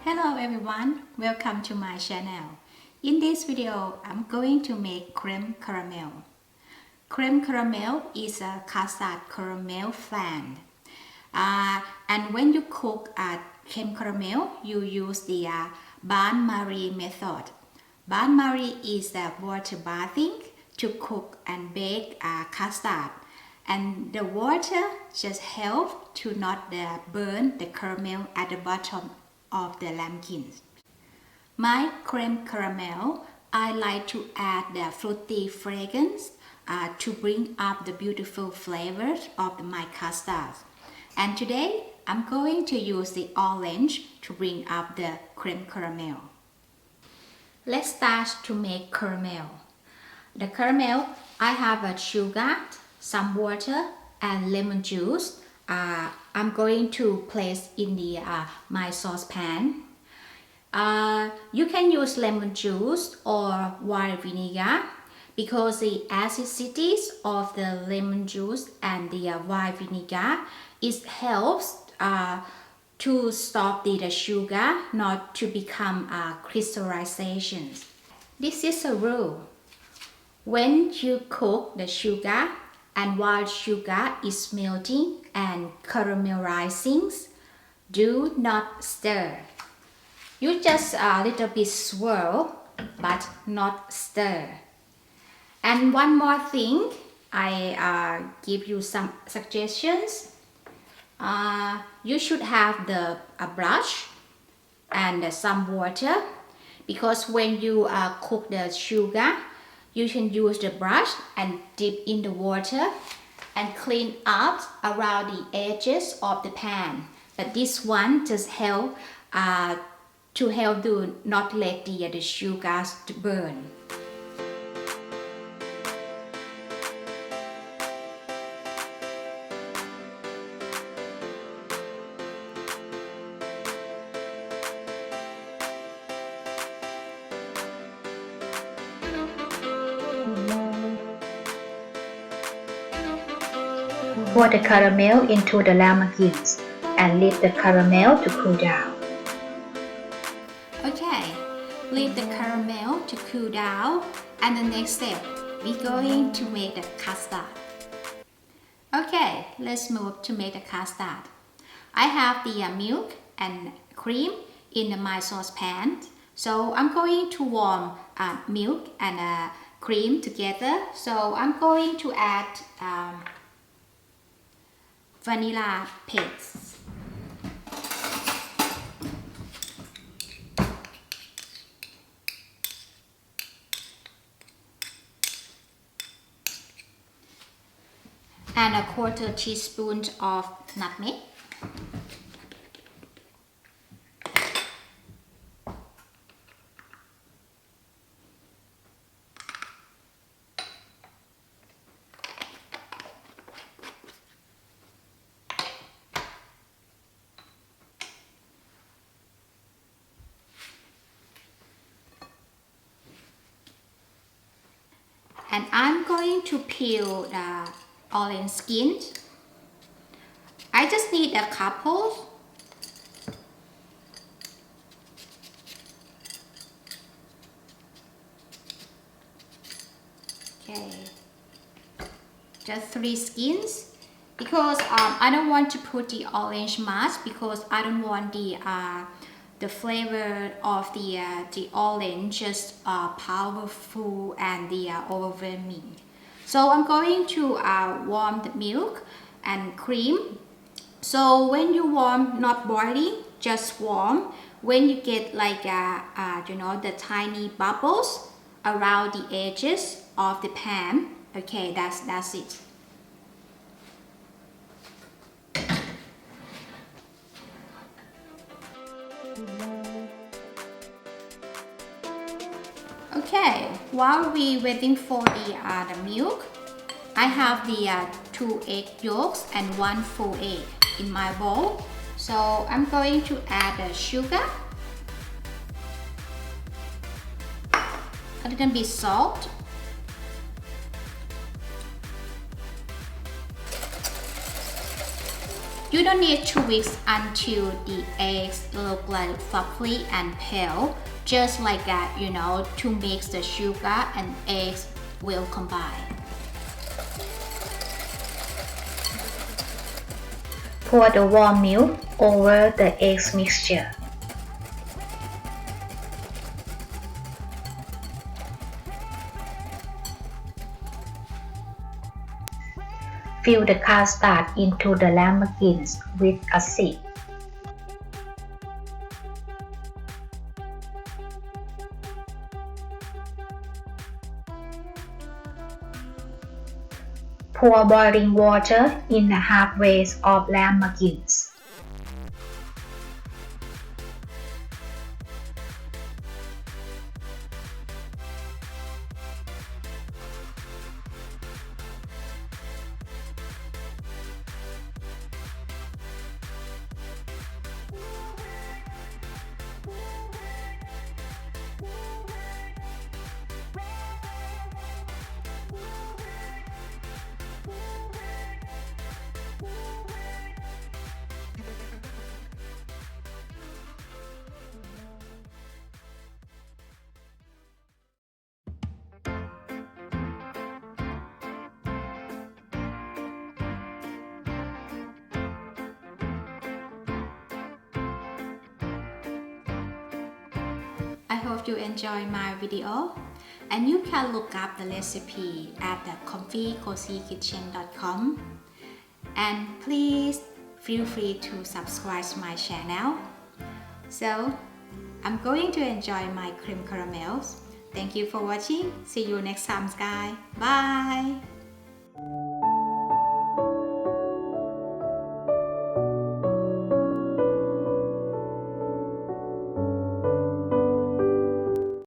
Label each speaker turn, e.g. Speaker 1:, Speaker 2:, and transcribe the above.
Speaker 1: Hello everyone, welcome to my channel. In this video, I'm going to make creme caramel. Creme caramel is a custard caramel flan. And when you cook creme caramel, you use the bain-marie method. Bain-marie is the water bathing to cook and bake custard. And the water just helps to not burn the caramel at the bottom of the ramekin. My creme caramel, I like to add the fruity fragrance to bring up the beautiful flavors of my custard. And today, I'm going to use the orange to bring up the creme caramel. Let's start to make caramel. The caramel, I have a sugar, some water, and lemon juice. I'm going to place in the my saucepan. You can use lemon juice or white vinegar because the acidity of the lemon juice and the white vinegar helps to stop the sugar not to become crystallizations. This is a rule. When you cook the sugar and while sugar is melting and caramelizing, do not stir. You just a little bit swirl, but not stir. And one more thing, I give you some suggestions. You should have a brush and some water, because when you cook the sugar, you can use the brush and dip in the water and clean up around the edges of the pan. But this one just help to not let the sugars to burn.
Speaker 2: Pour the caramel into the ramekins and leave the caramel to cool down.
Speaker 1: Okay, leave the caramel to cool down, and the next step, we're going to make the custard. Okay, let's move to make the custard. I have the milk and cream in my saucepan, so I'm going to warm milk and cream together. So I'm going to add vanilla paste. And a quarter teaspoon of nutmeg. And I'm going to peel the orange skin. I just need a couple. Okay, just 3 skins, because I don't want to put the orange much, because I don't want the flavor of the orange just powerful and overwhelming. So I'm going to warm the milk and cream. So when you warm, not boiling, just warm. When you get like the tiny bubbles around the edges of the pan, okay, that's it. Okay, while we waiting for the milk, I have the 2 egg yolks and 1 full egg in my bowl. So I'm going to add the sugar, a little bit salt, You don't need to whisk until the eggs look like fluffy and pale, just like that, to mix the sugar and eggs will combine.
Speaker 2: Pour the warm milk over the eggs mixture. Fill the custard into the ramekins with a sieve. Pour boiling water in a half vase of ramekins.
Speaker 1: I hope you enjoy my video, and you can look up the recipe at the comfycozykitchen.com, and please feel free to subscribe to my channel. So I'm going to enjoy my cream caramels. Thank you for watching. See you next time, guys. Bye.